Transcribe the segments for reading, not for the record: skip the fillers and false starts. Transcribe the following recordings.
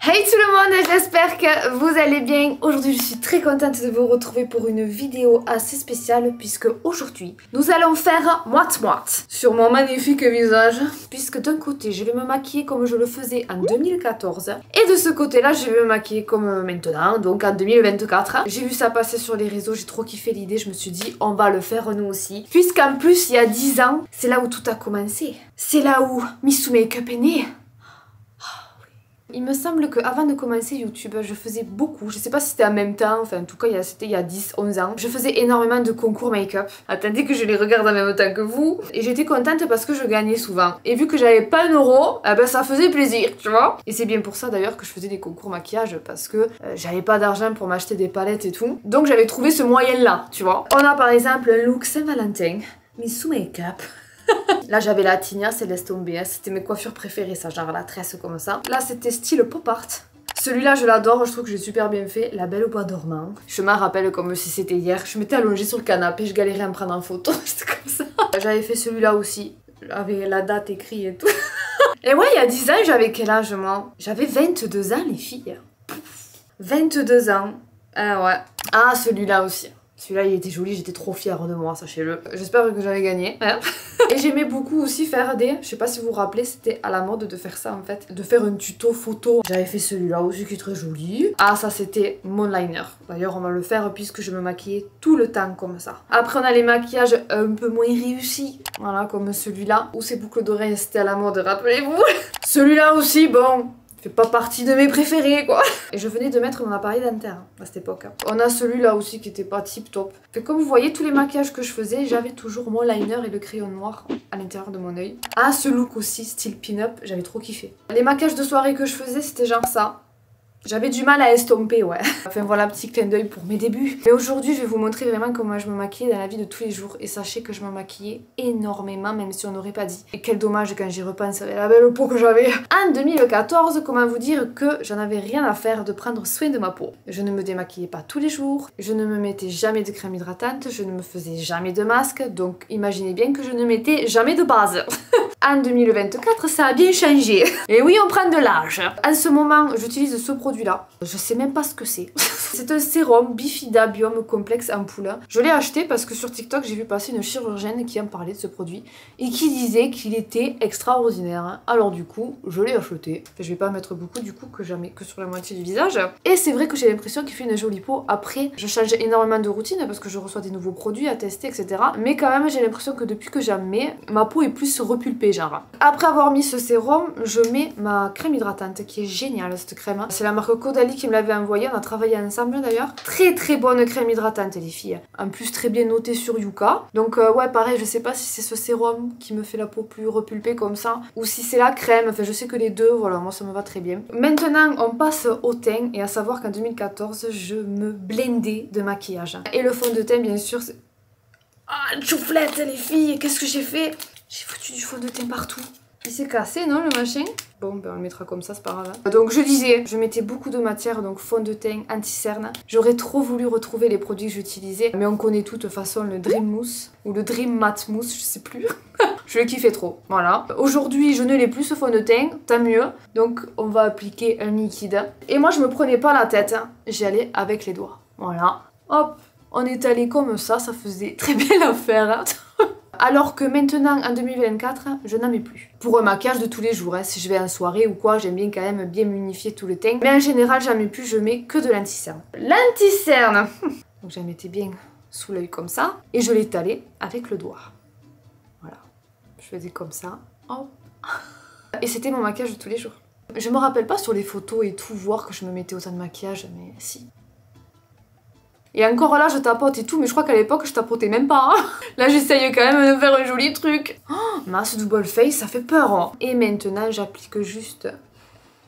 Hey tout le monde, j'espère que vous allez bien. Aujourd'hui je suis très contente de vous retrouver pour une vidéo assez spéciale puisque aujourd'hui nous allons faire moite-moite sur mon magnifique visage. Puisque d'un côté je vais me maquiller comme je le faisais en 2014 et de ce côté là je vais me maquiller comme maintenant, donc en 2024. J'ai vu ça passer sur les réseaux, j'ai trop kiffé l'idée, je me suis dit on va le faire nous aussi. Puisqu'en plus il y a 10 ans, c'est là où tout a commencé. C'est là où Missou Makeup est née. Il me semble qu'avant de commencer YouTube, je faisais beaucoup, je sais pas si c'était en même temps, enfin en tout cas c'était il y a 10-11 ans, je faisais énormément de concours make-up. Attendez que je les regarde en même temps que vous. Et j'étais contente parce que je gagnais souvent. Et vu que j'avais pas un euro, eh ben ça faisait plaisir, tu vois. Et c'est bien pour ça d'ailleurs que je faisais des concours maquillage, parce que j'avais pas d'argent pour m'acheter des palettes et tout. Donc j'avais trouvé ce moyen là, tu vois. On a par exemple un look Saint-Valentin, Missou Makeup. Là j'avais la Tigna, c'est laisse tomber, c'était mes coiffures préférées ça, genre la tresse comme ça. Là c'était style pop art. Celui-là je l'adore, je trouve que j'ai super bien fait, La Belle au Bois dormant. Je m'en rappelle comme si c'était hier, je m'étais allongée sur le canapé, je galérais à me prendre en photo, c'était comme ça. J'avais fait celui-là aussi, avec la date écrite et tout. Et ouais, il y a 10 ans j'avais quel âge moi? J'avais 22 ans les filles. 22 ans, ah ouais. Ah celui-là aussi. Celui-là il était joli, j'étais trop fière de moi, sachez-le. J'espère que j'avais gagné. Hein. Et j'aimais beaucoup aussi faire des... Je sais pas si vous vous rappelez, c'était à la mode de faire ça en fait. De faire un tuto photo. J'avais fait celui-là aussi qui est très joli. Ah ça c'était mon liner. D'ailleurs on va le faire puisque je me maquillais tout le temps comme ça. Après on a les maquillages un peu moins réussis. Voilà comme celui-là. Où ces boucles d'oreilles c'était à la mode, rappelez-vous. Celui-là aussi, bon... fait pas partie de mes préférés quoi. Et je venais de mettre mon appareil dentaire à cette époque. On a celui-là aussi qui était pas tip top. Fait comme vous voyez tous les maquillages que je faisais, j'avais toujours mon liner et le crayon noir à l'intérieur de mon œil. Ah ce look aussi style pin-up, j'avais trop kiffé. Les maquillages de soirée que je faisais c'était genre ça. J'avais du mal à estomper, ouais. Enfin voilà, petit clin d'œil pour mes débuts. Mais aujourd'hui, je vais vous montrer vraiment comment je me maquillais dans la vie de tous les jours. Et sachez que je me maquillais énormément, même si on n'aurait pas dit. Et quel dommage quand j'y repense avec la belle peau que j'avais. En 2014, comment vous dire que j'en avais rien à faire de prendre soin de ma peau. Je ne me démaquillais pas tous les jours. Je ne me mettais jamais de crème hydratante. Je ne me faisais jamais de masque. Donc imaginez bien que je ne mettais jamais de base. En 2024, ça a bien changé. Et oui, on prend de l'âge. En ce moment, j'utilise ce produit-là. Je sais même pas ce que c'est. C'est un sérum Bifida Biome Complexe Ampoule. Je l'ai acheté parce que sur TikTok, j'ai vu passer une chirurgienne qui en parlait de ce produit et qui disait qu'il était extraordinaire. Alors du coup, je l'ai acheté. Je vais pas mettre beaucoup du coup que jamais que sur la moitié du visage. Et c'est vrai que j'ai l'impression qu'il fait une jolie peau. Après, je change énormément de routine parce que je reçois des nouveaux produits à tester, etc. Mais quand même, j'ai l'impression que depuis que j'en mets, ma peau est plus repulpée. Genre. Après avoir mis ce sérum, je mets ma crème hydratante qui est géniale cette crème. C'est la marque Caudalie qui me l'avait envoyée, on a travaillé ensemble d'ailleurs. Très très bonne crème hydratante les filles. En plus très bien notée sur Yuka. Donc ouais pareil, je sais pas si c'est ce sérum qui me fait la peau plus repulpée comme ça ou si c'est la crème, enfin je sais que les deux, voilà moi ça me va très bien. Maintenant on passe au teint et à savoir qu'en 2014 je me blindais de maquillage. Et le fond de teint bien sûr c'est... Ah une chouflette les filles, qu'est-ce que j'ai fait? J'ai foutu du fond de teint partout. Il s'est cassé, non, le machin? Bon, ben on le mettra comme ça, c'est pas grave. Donc je disais, je mettais beaucoup de matière, donc fond de teint, anti-cerne. J'aurais trop voulu retrouver les produits que j'utilisais, mais on connaît tout de toute façon le Dream Mousse ou le Dream Matte Mousse, je sais plus. Je le kiffais trop, voilà. Aujourd'hui, je ne l'ai plus ce fond de teint, tant mieux. Donc on va appliquer un liquide. Et moi, je me prenais pas la tête, hein. J'y allais avec les doigts. Voilà. Hop, on est allé comme ça faisait très bien l'affaire. Hein. Alors que maintenant, en 2024, je n'en mets plus. Pour un maquillage de tous les jours, hein. Si je vais en soirée ou quoi, j'aime bien quand même bien m'unifier tout le teint. Mais en général, j'en mets plus, je mets que de l'anti-cerne. L'anti-cerne. Donc j'en mettais bien sous l'œil comme ça. Et je l'étalais avec le doigt. Voilà. Je faisais comme ça. Hop. Et c'était mon maquillage de tous les jours. Je me rappelle pas sur les photos et tout, voir que je me mettais autant de maquillage, mais si. Et encore là je tapote et tout, mais je crois qu'à l'époque je tapotais même pas. Hein. Là j'essaye quand même de faire un joli truc. Oh, masse double face, ça fait peur. Hein. Et maintenant j'applique juste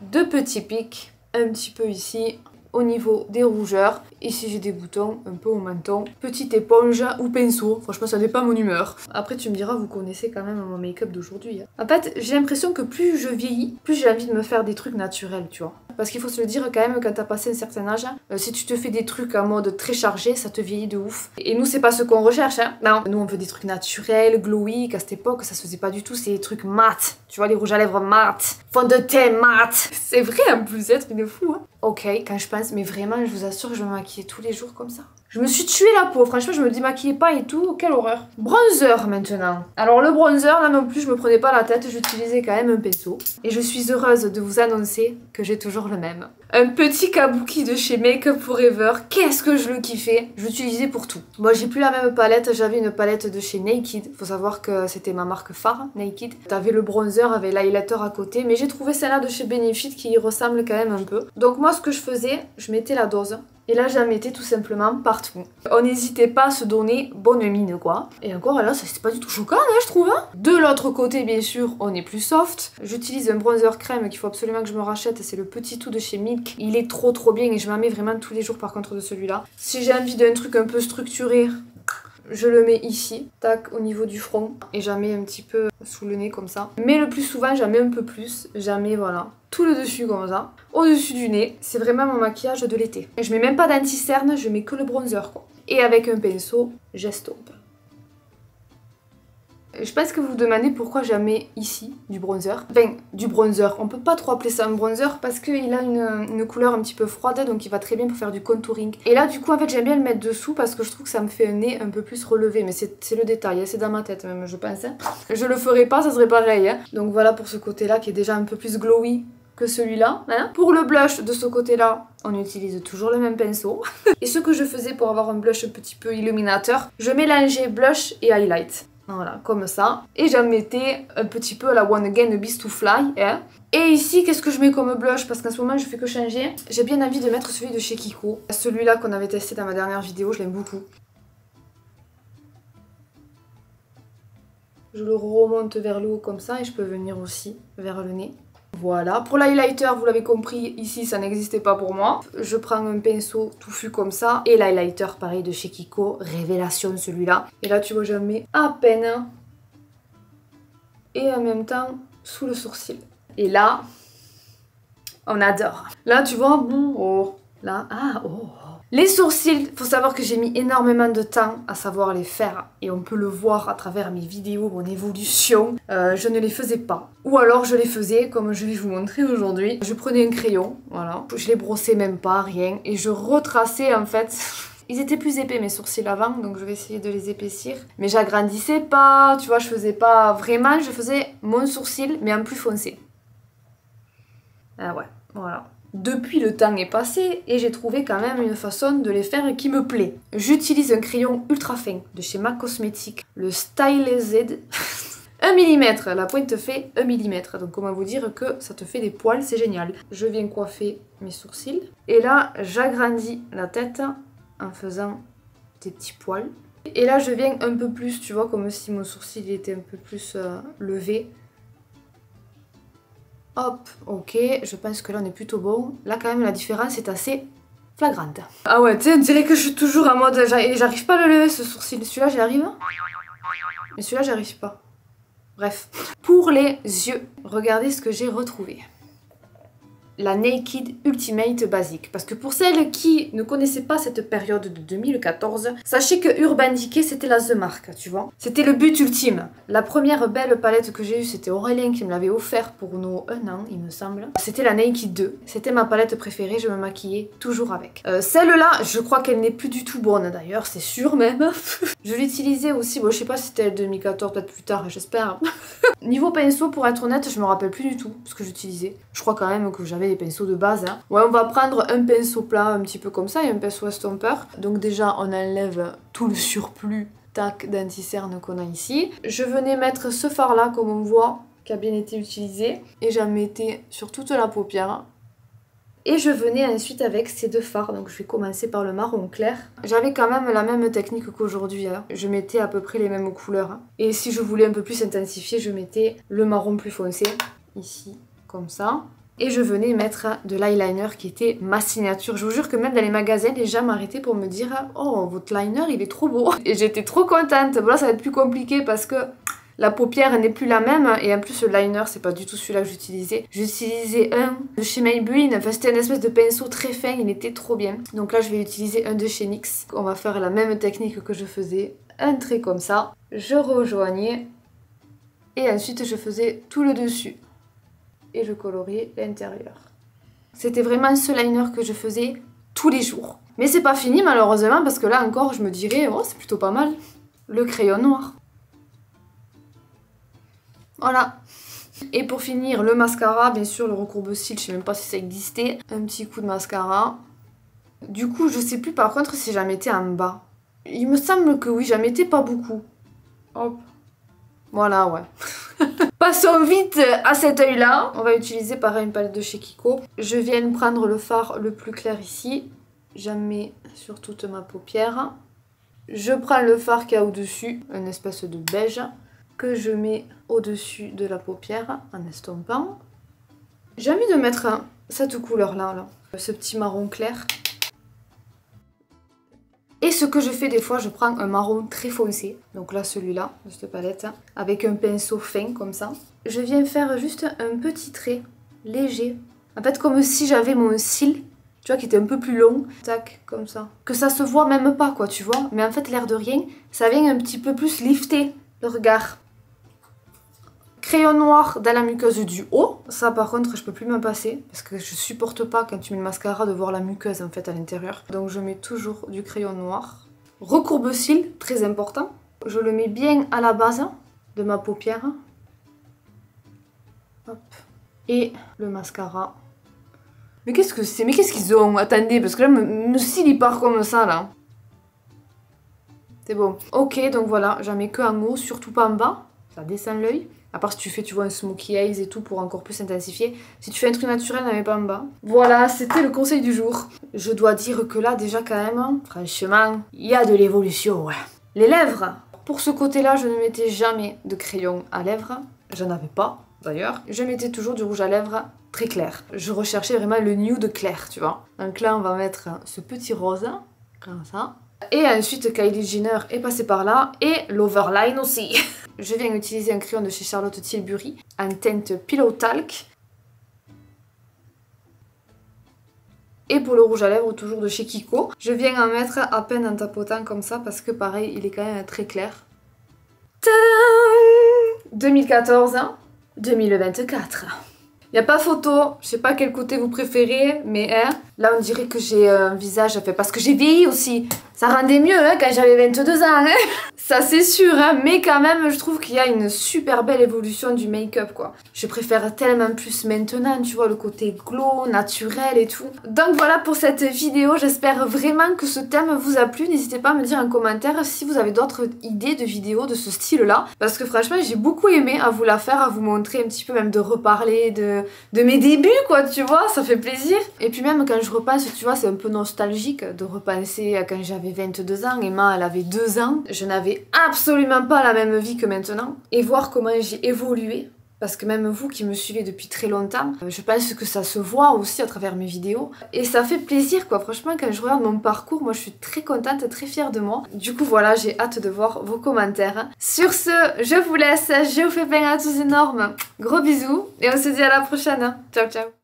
deux petits pics, un petit peu ici, au niveau des rougeurs. Ici j'ai des boutons un peu au menton. Petite éponge ou pinceau, franchement ça dépend mon humeur. Après tu me diras, vous connaissez quand même mon make-up d'aujourd'hui. Hein. En fait j'ai l'impression que plus je vieillis, plus j'ai envie de me faire des trucs naturels, tu vois. Parce qu'il faut se le dire quand même, quand t'as passé un certain âge, si tu te fais des trucs en mode très chargé, ça te vieillit de ouf. Et nous, c'est pas ce qu'on recherche, hein. Non, nous on veut des trucs naturels, glowy, qu'à cette époque, ça se faisait pas du tout, c'est des trucs mat. Tu vois, les rouges à lèvres mat, fond de teint mat. C'est vrai en plus, c'est un truc de fou, hein. Ok, quand je pense, mais vraiment, je vous assure que je me maquillais tous les jours comme ça. Je me suis tué la peau, franchement, je me démaquillais pas et tout, quelle horreur. Bronzer maintenant. Alors le bronzer, là non plus, je me prenais pas la tête, j'utilisais quand même un pinceau. Et je suis heureuse de vous annoncer que j'ai toujours le même. Un petit kabuki de chez Make Up Forever, qu'est-ce que je le kiffais. Je l'utilisais pour tout. Moi j'ai plus la même palette, j'avais une palette de chez Naked. Faut savoir que c'était ma marque phare, Naked. T'avais le bronzer avec l'highlighter à côté, mais j'ai trouvé celle-là de chez Benefit qui y ressemble quand même un peu. Donc moi ce que je faisais, je mettais la dose. Et là, j'en mettais tout simplement partout. On n'hésitait pas à se donner bonne mine, quoi. Et encore, là, ça c'est pas du tout choquant, hein, je trouve. Hein. De l'autre côté, bien sûr, on est plus soft. J'utilise un bronzer crème qu'il faut absolument que je me rachète. C'est le petit tout de chez Milk. Il est trop bien et je m'en mets vraiment tous les jours, par contre, de celui-là. Si j'ai envie d'un truc un peu structuré, je le mets ici, tac, au niveau du front. Et j'en mets un petit peu sous le nez, comme ça. Mais le plus souvent, j'en mets un peu plus. J'en mets, voilà, tout le dessus comme ça, au-dessus du nez. C'est vraiment mon maquillage de l'été. Je mets même pas d'anti-cerne, je mets que le bronzer, quoi. Et avec un pinceau, j'estompe. Je pense que vous vous demandez pourquoi j'en mets ici du bronzer. Enfin, du bronzer. On peut pas trop appeler ça un bronzer parce qu'il a une couleur un petit peu froide, donc il va très bien pour faire du contouring. Et là, du coup, en fait, j'aime bien le mettre dessous parce que je trouve que ça me fait un nez un peu plus relevé. Mais c'est le détail, hein, c'est dans ma tête même, je pense. Hein. Je le ferais pas, ça serait pareil. Hein. Donc voilà pour ce côté-là qui est déjà un peu plus glowy que celui-là. Hein. Pour le blush de ce côté-là, on utilise toujours le même pinceau. Et ce que je faisais pour avoir un blush un petit peu illuminateur, je mélangeais blush et highlight. Voilà, comme ça. Et j'en mettais un petit peu à la One Again Beast to Fly. Hein. Et ici, qu'est-ce que je mets comme blush? Parce qu'en ce moment, je fais que changer. J'ai bien envie de mettre celui de chez Kiko. Celui-là qu'on avait testé dans ma dernière vidéo, je l'aime beaucoup. Je le remonte vers le haut comme ça et je peux venir aussi vers le nez. Voilà, pour l'highlighter, vous l'avez compris, ici ça n'existait pas pour moi. Je prends un pinceau touffu comme ça. Et l'highlighter, pareil, de chez Kiko, révélation celui-là. Et là, tu vois, j'en mets à peine. Et en même temps, sous le sourcil. Et là, on adore. Là, tu vois, bon, oh, là, ah, oh. Les sourcils, faut savoir que j'ai mis énormément de temps à savoir les faire et on peut le voir à travers mes vidéos, mon évolution. Je ne les faisais pas. Ou alors je les faisais comme je vais vous montrer aujourd'hui. Je prenais un crayon, voilà, je les brossais même pas, rien, et je retraçais en fait. Ils étaient plus épais mes sourcils avant, donc je vais essayer de les épaissir. Mais j'agrandissais pas, tu vois, je faisais pas vraiment, je faisais mon sourcil mais en plus foncé. Ah ouais, voilà. Depuis, le temps est passé et j'ai trouvé quand même une façon de les faire qui me plaît. J'utilise un crayon ultra fin de chez MAC Cosmetics, le Stylized. 1 mm, la pointe fait 1 mm. Donc comment vous dire que ça te fait des poils, c'est génial. Je viens coiffer mes sourcils. Et là, j'agrandis la tête en faisant des petits poils. Et là, je viens un peu plus, tu vois, comme si mon sourcil était un peu plus levé. Hop, ok, je pense que là on est plutôt bon. Là quand même la différence est assez flagrante. Ah ouais, tu sais, on dirait que je suis toujours en mode... J'arrive pas à le lever ce sourcil. Celui-là j'y arrive. Mais celui-là j'arrive pas. Bref. Pour les yeux, regardez ce que j'ai retrouvé. La Naked Ultimate Basic. Parce que pour celles qui ne connaissaient pas cette période de 2014, sachez que Urban Decay c'était la The Mark, tu vois. C'était le but ultime. La première belle palette que j'ai eue, c'était Aurélien qui me l'avait offert pour nos 1 an, il me semble. C'était la Naked 2. C'était ma palette préférée, je me maquillais toujours avec. Celle-là, je crois qu'elle n'est plus du tout bonne d'ailleurs, c'est sûr même. Je l'utilisais aussi, bon je sais pas si c'était 2014, peut-être plus tard, j'espère. Niveau pinceau, pour être honnête, je me rappelle plus du tout ce que j'utilisais. Je crois quand même que j'avais des pinceaux de base. Hein. Ouais, on va prendre un pinceau plat un petit peu comme ça et un pinceau estompeur. Donc déjà, on enlève tout le surplus tac d'anti-cerne qu'on a ici. Je venais mettre ce fard là, comme on voit, qui a bien été utilisé. Et j'en mettais sur toute la paupière. Et je venais ensuite avec ces deux fards, donc je vais commencer par le marron clair. J'avais quand même la même technique qu'aujourd'hui, hein. Je mettais à peu près les mêmes couleurs. Hein. Et si je voulais un peu plus intensifier, je mettais le marron plus foncé, ici, comme ça. Et je venais mettre de l'eyeliner qui était ma signature. Je vous jure que même dans les magasins, les gens m'arrêtaient pour me dire « Oh, votre liner, il est trop beau !» Et j'étais trop contente. Bon là, ça va être plus compliqué parce que La paupière n'est plus la même et en plus le liner c'est pas du tout celui-là que j'utilisais. J'utilisais un de chez Maybelline, enfin c'était une espèce de pinceau très fin, il était trop bien. Donc là je vais utiliser un de chez NYX. On va faire la même technique que je faisais, un trait comme ça, je rejoignais et ensuite je faisais tout le dessus et je coloriais l'intérieur. C'était vraiment ce liner que je faisais tous les jours. Mais c'est pas fini malheureusement parce que là encore je me dirais oh c'est plutôt pas mal. Le crayon noir. Voilà. Et pour finir le mascara, bien sûr le recourbe-cils, je sais même pas si ça existait. Un petit coup de mascara. Du coup je sais plus par contre si j'en mettais en bas. Il me semble que oui, j'en mettais pas beaucoup. Hop. Voilà ouais. Passons vite à cet œil là. On va utiliser pareil une palette de chez Kiko. Je viens prendre le fard le plus clair ici. J'en mets sur toute ma paupière. Je prends le fard qu'il y a au-dessus, une espèce de beige, que je mets au-dessus de la paupière en estompant. J'ai envie de mettre cette couleur-là, là, ce petit marron clair. Et ce que je fais des fois, je prends un marron très foncé, donc là celui-là, de cette palette, avec un pinceau fin comme ça. Je viens faire juste un petit trait léger, en fait comme si j'avais mon cil. Tu vois, qui était un peu plus long. Tac, comme ça. Que ça se voit même pas, quoi, tu vois. Mais en fait, l'air de rien, ça vient un petit peu plus lifter le regard. Crayon noir dans la muqueuse du haut. Ça, par contre, je peux plus m'en passer. Parce que je supporte pas, quand tu mets le mascara, de voir la muqueuse, en fait, à l'intérieur. Donc, je mets toujours du crayon noir. Recourbe-cils, très important. Je le mets bien à la base de ma paupière. Hop. Et le mascara. Mais qu'est-ce que c'est? Mais qu'est-ce qu'ils ont? Attendez, parce que là, me cils il part comme ça, là. C'est bon. Ok, donc voilà, j'en mets que en haut, surtout pas en bas. Ça descend l'œil. À part si tu fais, tu vois, un smokey eyes et tout pour encore plus intensifier. Si tu fais un truc naturel, n'en mets pas en bas. Voilà, c'était le conseil du jour. Je dois dire que là, déjà, quand même, franchement, il y a de l'évolution, ouais. Les lèvres. Pour ce côté-là, je ne mettais jamais de crayon à lèvres. J'en avais pas, d'ailleurs. Je mettais toujours du rouge à lèvres très clair. Je recherchais vraiment le nude clair, tu vois. Donc là, on va mettre ce petit rose, comme ça. Et ensuite, Kylie Jenner est passée par là. Et l'overline aussi. Je viens utiliser un crayon de chez Charlotte Tilbury, en teinte Pillow Talk. Et pour le rouge à lèvres, toujours de chez Kiko. Je viens en mettre à peine en tapotant comme ça, parce que pareil, il est quand même très clair. Tadam! 2014, 2024. Y a pas photo, je sais pas quel côté vous préférez, mais hein, là on dirait que j'ai un visage, fait, parce que j'ai vieilli aussi. Ça rendait mieux hein, quand j'avais 22 ans, hein. Ça c'est sûr, hein, mais quand même je trouve qu'il y a une super belle évolution du make-up quoi. Je préfère tellement plus maintenant, tu vois, le côté glow, naturel et tout. Donc voilà pour cette vidéo, j'espère vraiment que ce thème vous a plu. N'hésitez pas à me dire en commentaire si vous avez d'autres idées de vidéos de ce style-là. Parce que franchement j'ai beaucoup aimé à vous la faire, à vous montrer un petit peu, même de reparler de mes débuts quoi, tu vois, ça fait plaisir. Et puis même quand je repense, tu vois, c'est un peu nostalgique de repenser à quand j'avais 22 ans, Emma elle avait 2 ans. Je n'avais absolument pas la même vie que maintenant. Et voir comment j'ai évolué. Parce que même vous qui me suivez depuis très longtemps, je pense que ça se voit aussi à travers mes vidéos. Et ça fait plaisir quoi, franchement quand je regarde mon parcours, moi je suis très contente, très fière de moi. Du coup voilà, j'ai hâte de voir vos commentaires. Sur ce, je vous laisse, je vous fais plein à tous énormes. Gros bisous et on se dit à la prochaine. Ciao ciao.